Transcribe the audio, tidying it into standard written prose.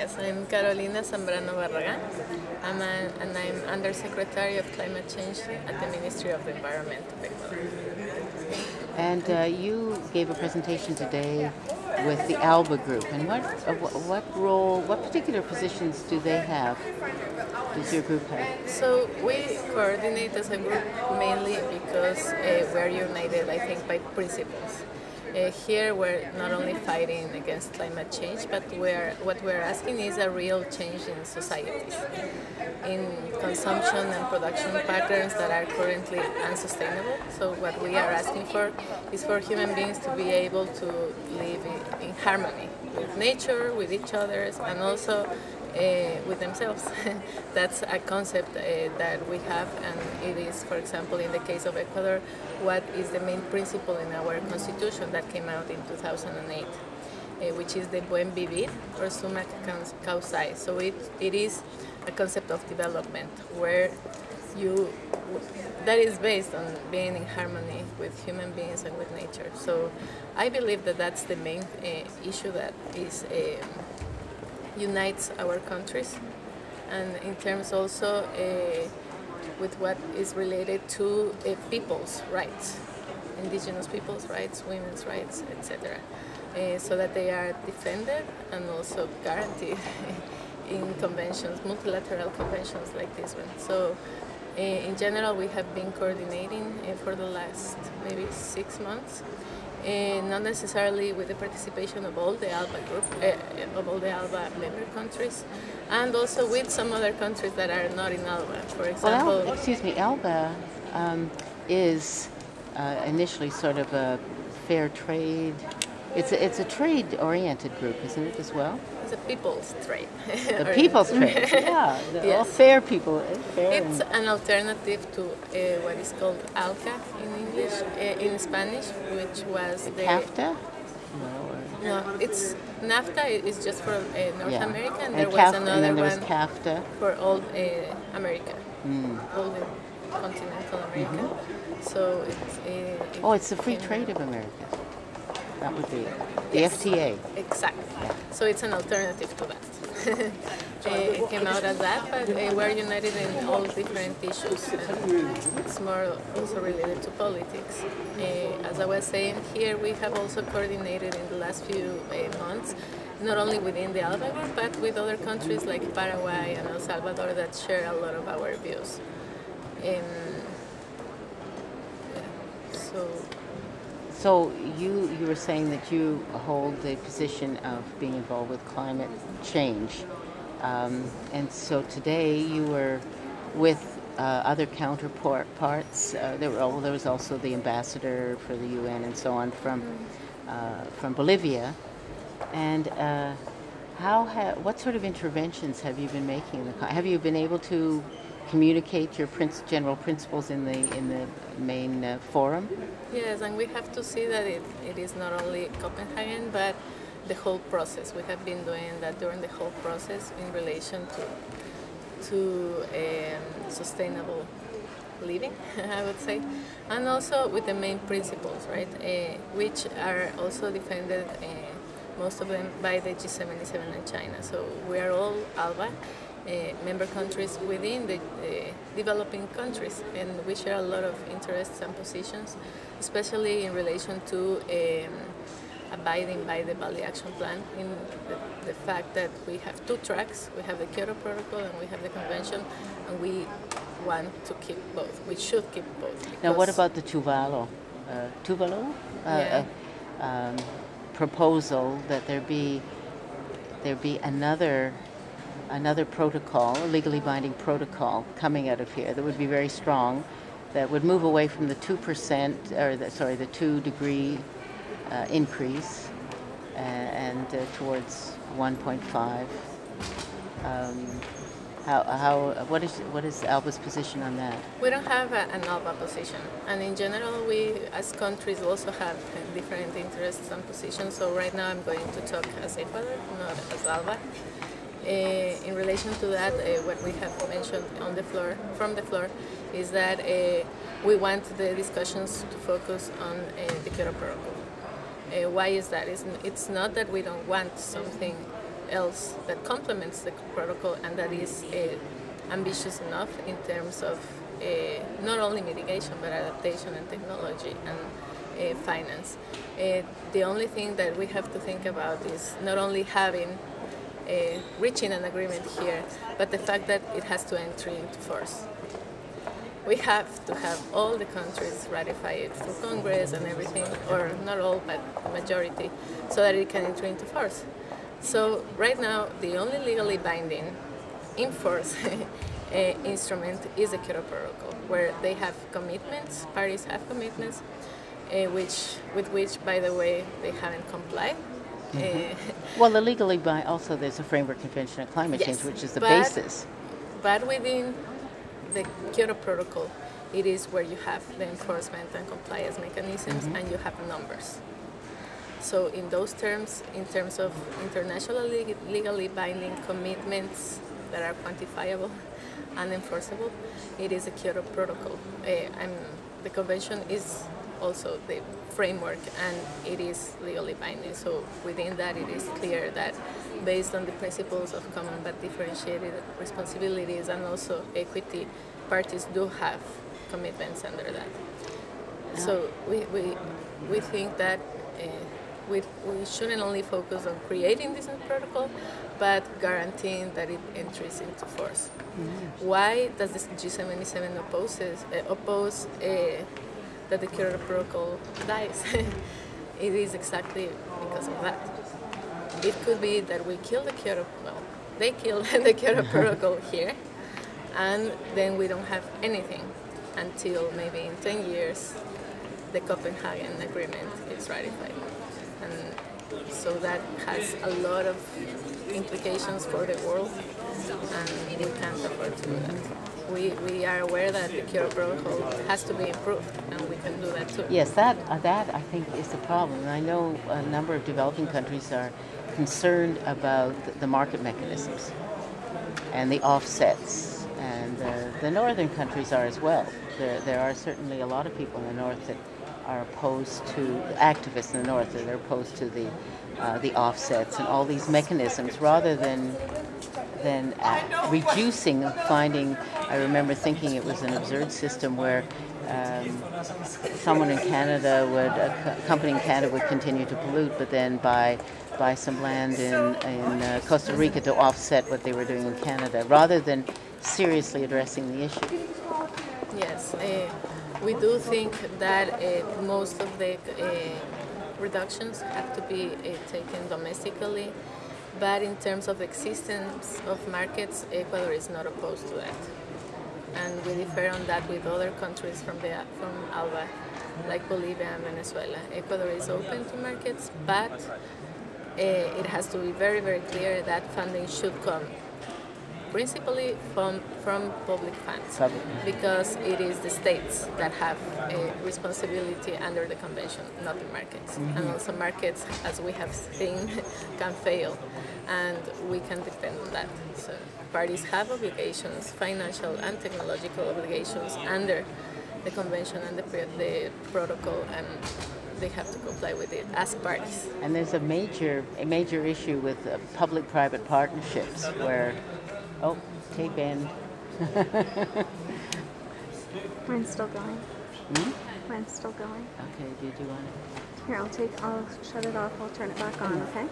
Yes, I'm Carolina Zambrano-Barragán, and I'm Undersecretary of Climate Change at the Ministry of the Environment of Ecuador. And you gave a presentation today with the ALBA group. And what role, what particular positions do they have? Does your group have? So we coordinate as a group mainly because we're united, I think, by principles. Here we're not only fighting against climate change, but what we're asking is a real change in societies, in consumption and production patterns that are currently unsustainable. So what we are asking for is for human beings to be able to live in harmony with nature, with each other, and also with themselves. That's a concept that we have, and it is, for example, in the case of Ecuador, what is the main principle in our constitution that came out in 2008, which is the buen vivir or summa causae. So it is a concept of development where that is based on being in harmony with human beings and with nature. So I believe that that's the main issue that is unites our countries, and in terms also with what is related to people's rights, indigenous people's rights, women's rights, etc., so that they are defended and also guaranteed in conventions, multilateral conventions like this one. So in general, we have been coordinating for the last maybe 6 months. Not necessarily with the participation of all the ALBA group, of all the ALBA member countries, and also with some other countries that are not in ALBA. For example, ALBA is initially sort of a fair trade. It's a trade-oriented group, isn't it, as well? It's a people's trade. The people's trade, yeah. Yes. All fair people. It's an alternative to what is called ALCA in English, in Spanish, which was the CAFTA? No, it's NAFTA is just for North America, and there was and another then there was one CAFTA for all America, all the continental America. So it's the Free Trade of America. That would be the yes, FTA. Exactly. So it's an alternative to that. It came out as that, but we're united in all different issues, and it's more also related to politics. As I was saying, here we have also coordinated in the last few months, not only within the ALBA group, but with other countries like Paraguay and El Salvador that share a lot of our views. So you were saying that you hold the position of being involved with climate change, and so today you were with other counterparts. There was also the ambassador for the UN and so on from Bolivia. And what sort of interventions have you been making? Have you been able to communicate your general principles in the main forum? Yes, and we have to see that it is not only Copenhagen, but the whole process. We have been doing that during the whole process in relation to sustainable living, I would say, and also with the main principles, right, which are also defended, most of them, by the G77 and China. So we are all ALBA member countries within the developing countries, and we share a lot of interests and positions, especially in relation to abiding by the Bali Action Plan, in the fact that we have 2 tracks. We have the Kyoto Protocol and we have the Convention, and we want to keep both. We should keep both. Now, what about the Tuvalu proposal that there be another protocol, a legally binding protocol coming out of here that would be very strong, that would move away from the 2%, or the 2-degree increase, and towards 1.5. What is ALBA's position on that? We don't have an ALBA position, and in general, we as countries also have different interests and positions. So right now, I'm going to talk as Ecuador, not as ALBA. In relation to that, what we have mentioned from the floor, is that we want the discussions to focus on the Kyoto Protocol. Why is that? It's not that we don't want something else that complements the protocol and that is ambitious enough in terms of not only mitigation but adaptation and technology and finance. The only thing that we have to think about is not only reaching an agreement here, but the fact that it has to enter into force. We have to have all the countries ratify it through Congress and everything, or not all, but majority, so that it can enter into force. So right now, the only legally binding in force instrument is the Kyoto Protocol, where they have commitments, parties have commitments, with which, by the way, they haven't complied. Well, the legally by also there's a framework convention on climate change, which is the basis. But within the Kyoto Protocol, it is where you have the enforcement and compliance mechanisms, and you have numbers. So in those terms, in terms of internationally legally binding commitments that are quantifiable and enforceable, it is a Kyoto Protocol. And the convention is also the framework, and it is legally binding. So within that, it is clear that based on the principles of common but differentiated responsibilities and also equity, parties do have commitments under that. So we think that we shouldn't only focus on creating this protocol, but guaranteeing that it enters into force. Why does the G77 oppose that the Kyoto Protocol dies? It is exactly because of that. It could be that we kill the Kyoto, well, they kill the Kyoto Protocol here, and then we don't have anything until maybe in 10 years the Copenhagen Agreement is ratified. And so that has a lot of implications for the world, and we can't afford to do that. We are aware that the Kyoto Protocol has to be improved, and we can do that too. Yes, that I think is the problem. And I know a number of developing countries are concerned about the market mechanisms and the offsets, and the northern countries are as well. There are certainly a lot of people in the north that are opposed to, activists in the north that are opposed to the offsets and all these mechanisms, rather than reducing, finding. I remember thinking it was an absurd system where someone in Canada a company in Canada would continue to pollute, but then buy some land in Costa Rica to offset what they were doing in Canada, rather than seriously addressing the issue. Yes, we do think that most of the reductions have to be taken domestically, but in terms of existence of markets, Ecuador is not opposed to that. And we differ on that with other countries from ALBA, like Bolivia and Venezuela. Ecuador is open to markets, but it has to be very, very clear that funding should come principally from public funds, because it is the states that have a responsibility under the convention, not the markets. And also markets, as we have seen, can fail, and we can depend on that. So parties have obligations, financial and technological obligations under the convention and the protocol, and they have to comply with it as parties. And there's a major issue with public-private partnerships where, okay, Ben. Mine's still going. Mine's still going. Okay, did you want it? Here, I'll shut it off, I'll turn it back on, okay?